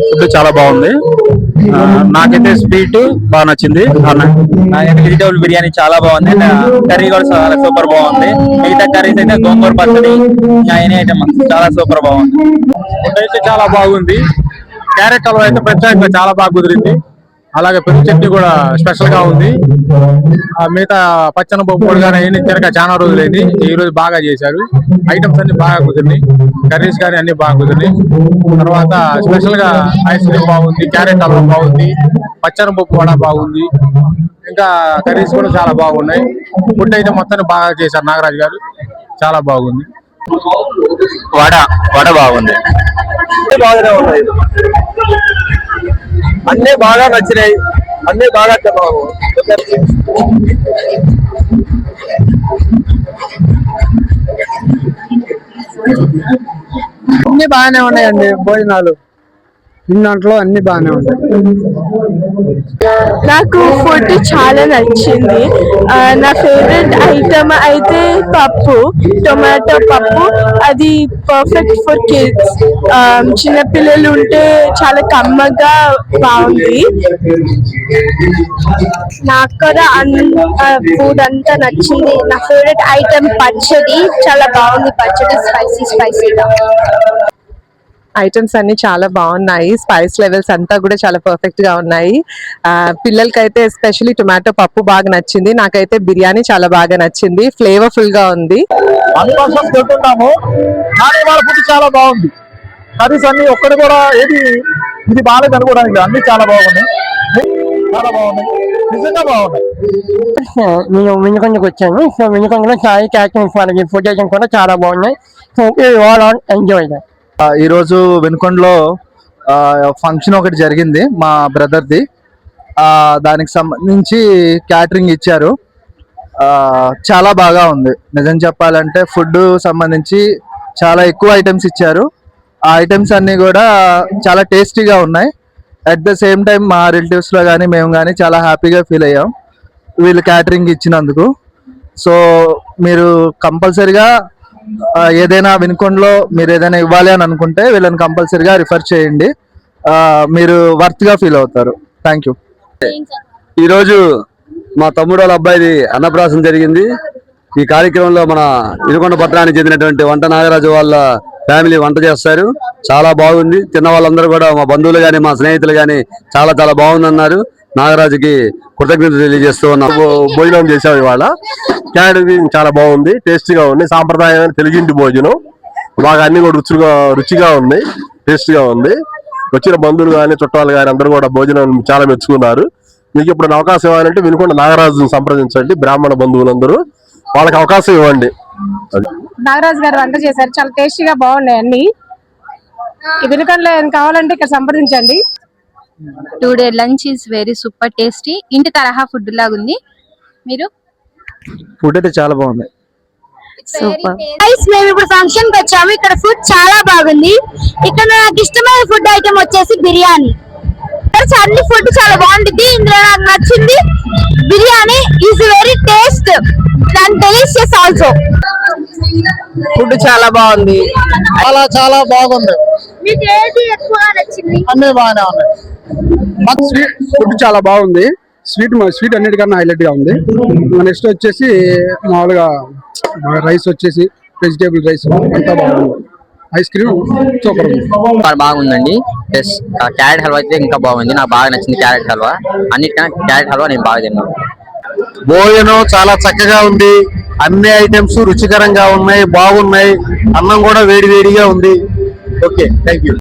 Food చాలా బాగుంది. నాకైతే స్వీట్ బాగా నచ్చింది. నాకైతే వెజిటేబుల్ బిర్యానీ చాలా బాగుంది. కర్రీ కూడా చాలా సూపర్ బాగుంది. మిగతా కర్రీస్ అయితే గోంగూర పచ్చడి ఎనీ ఐటమ్ చాలా సూపర్ బాగుంది. ఫుడ్ అయితే చాలా బాగుంది. క్యారెట్ హల్వా అయితే ప్రత్యేకంగా చాలా బాగా కుదిరింది. అలాగే పెరుగు చట్నీ కూడా స్పెషల్ గా ఉంది. మిగతా పచ్చని పప్పు కానీ అవన్నీ తినక చాలా రోజులైంది. ఈ రోజు బాగా చేశారు. ఐటమ్స్ అన్ని బాగా కుదిరినాయి. కర్రీస్ కానీ అన్ని బాగా కుదిరినాయి. తర్వాత స్పెషల్ గా ఐస్ క్రీమ్ బాగుంది, క్యారెట్ హల్వా బాగుంది, పచ్చని పప్పు కూడా బాగుంది. ఇంకా కర్రీస్ కూడా చాలా బాగున్నాయి. ఫుడ్ అయితే మొత్తాన్ని బాగా చేశారు నాగరాజు గారు. చాలా బాగుంది. వడ బాగుంది. బాగానే ఉన్నాయి. అన్నీ బాగా నచ్చినాయి. అన్నీ బాగా తిన్నాము. అన్ని బాగానే ఉన్నాయండి. భోజనాలు దాంట్లో అన్ని బాగానే ఉన్నాయి. నాకు ఫుడ్ చాలా నచ్చింది. నా ఫేవరెట్ ఐటమ్ అయితే పప్పు, టొమాటో పప్పు. అది పర్ఫెక్ట్ ఫర్ కిడ్స్. చిన్నపిల్లలు ఉంటే చాలా కమ్మగా బాగుంది. నాకు కూడా ఫుడ్ అంతా నచ్చింది. నా ఫేవరెట్ ఐటమ్ పచ్చడి చాలా బాగుంది. పచ్చడి స్పైసీగా. ఐటమ్స్ అన్ని చాలా బాగున్నాయి. స్పైస్ లెవెల్స్ అంతా కూడా చాలా పర్ఫెక్ట్ గా ఉన్నాయి. పిల్లలకైతే ఎస్పెషల్లీ టొమాటో పప్పు బాగా నచ్చింది. నాకైతే బిర్యానీ చాలా బాగా నచ్చింది. ఫ్లేవర్ఫుల్ గా ఉంది. చాలా బాగుంది. కర్రీస్ అన్ని ఒక్కటి కూడా ఏది ఇది బాగాలేదు అనుకోవడానికి అన్ని చాలా బాగున్నాయి. చాలా బాగున్నాయి. నిజంగా బాగున్నాయి. నేను వినుకొండకు వచ్చాను. సో వినుకొండలో చాలా క్యాటరింగ్స్ వాళ్ళకి ఫుడ్ ఐటమ్స్ కూడా చాలా బాగున్నాయి. So all on enjoy. ఈ రోజు వెనుకొండలో ఫంక్షన్ ఒకటి జరిగింది మా బ్రదర్ది. దానికి సంబంధించి క్యాటరింగ్ ఇచ్చారు. చాలా బాగా ఉంది. నిజం చెప్పాలంటే ఫుడ్ సంబంధించి చాలా ఎక్కువ ఐటమ్స్ ఇచ్చారు. ఆ ఐటమ్స్ అన్ని కూడా చాలా టేస్టీగా ఉన్నాయి. అట్ ద సేమ్ టైం మా రిలేటివ్స్ లో కానీ మేము కానీ చాలా హ్యాపీగా ఫీల్ అయ్యాం వీళ్ళు క్యాటరింగ్ ఇచ్చినందుకు. సో మీరు కంపల్సరిగా ఏదైనా వినుకొండలో మీరు ఏదైనా ఇవ్వాలి అని అనుకుంటే వీళ్ళని కంపల్సరిగా రిఫర్ చేయండి. మీరు వర్త్ గా ఫీల్ అవుతారు. Thank you. ఈరోజు మా తమ్ముడు వాళ్ళ అబ్బాయిది అన్నప్రాసం జరిగింది. ఈ కార్యక్రమంలో మన వినుకొండ పట్టణానికి చెందినటువంటి వంట నాగరాజు వాళ్ళ ఫ్యామిలీ వంట చేస్తారు. చాలా బాగుంది. తిన్న వాళ్ళందరూ కూడా మా బంధువులు కానీ మా స్నేహితులు కానీ చాలా చాలా బాగుందన్నారు. నాగరాజుకి కృతజ్ఞతలు తెలియజేస్తూ ఉన్నాం. భోజనం చేసాం ఇవాళ. క్యాటరింగ్ చాలా బాగుంది. టేస్టీగా ఉంది. సాంప్రదాయమైన తెలుగింటి భోజనం బాగా అన్ని కూడా రుచిగా ఉంది. టేస్టీగా ఉంది. వచ్చిన బంధువులు కానీ చుట్టాలు కానీ అందరూ కూడా భోజనం చాలా మెచ్చుకున్నారు. మీకు ఇప్పుడు అవకాశం ఇవ్వాలంటే వినుకొండ నాగరాజును సంప్రదించండి. బ్రాహ్మణ బంధువులందరూ వాళ్ళకి అవకాశం ఇవ్వండి. నాగరాజు గారు వంట చేశారు. చాలా టేస్టీగా బాగున్నాయి అన్ని. వినుకొండలో ఏం కావాలంటే ఇక్కడ సంప్రదించండి. Today lunch is very super tasty. ఇంటి తరహా ఫుడ్ లాగా ఉంది. మీరు ఫుడ్ అయితే చాలా బాగుంది. మేము ఇప్పుడు ఫంక్షన్ కి వచ్చాము. ఇక్కడ ఫుడ్ చాలా బాగుంది. ఇక్కడ నాకు ఇష్టమైన ఫుడ్ ఐటమ్ వచ్చేసి బిర్యానీ. అన్ని ఫుడ్ చాలా బాగుంటుంది. ఇందులో నాకు నచ్చింది biryani is very taste and delicious also. Food చాలా బాగుంది. చాలా బాగుంది. మీకు ఏది ఎక్కువగా నచ్చింది? అన్నీ బాగానే ఉన్నాయి. ఫుడ్ చాలా బాగుంది. స్వీట్ అన్నిటికన్నా హైలైట్ గా ఉంది. నెక్స్ట్ వచ్చేసి మామూలుగా రైస్ వచ్చేసి వెజిటేబుల్ రైస్ అంతా బాగుంది. ఐస్ క్రీమ్ సూపర్ ఉంది. బాగుందండి. ప్లస్ క్యారెట్ హల్వా అయితే ఇంకా బాగుంది. నాకు బాగా నచ్చింది క్యారెట్ హల్వా. అన్నిటికన్నా క్యారెట్ హల్వా నేను బాగా తిన్నాను. భోజనం చాలా చక్కగా ఉంది. అన్ని ఐటమ్స్ రుచికరంగా ఉన్నాయి, బాగున్నాయి. అన్నం కూడా వేడి వేడిగా ఉంది. Okay, thank you.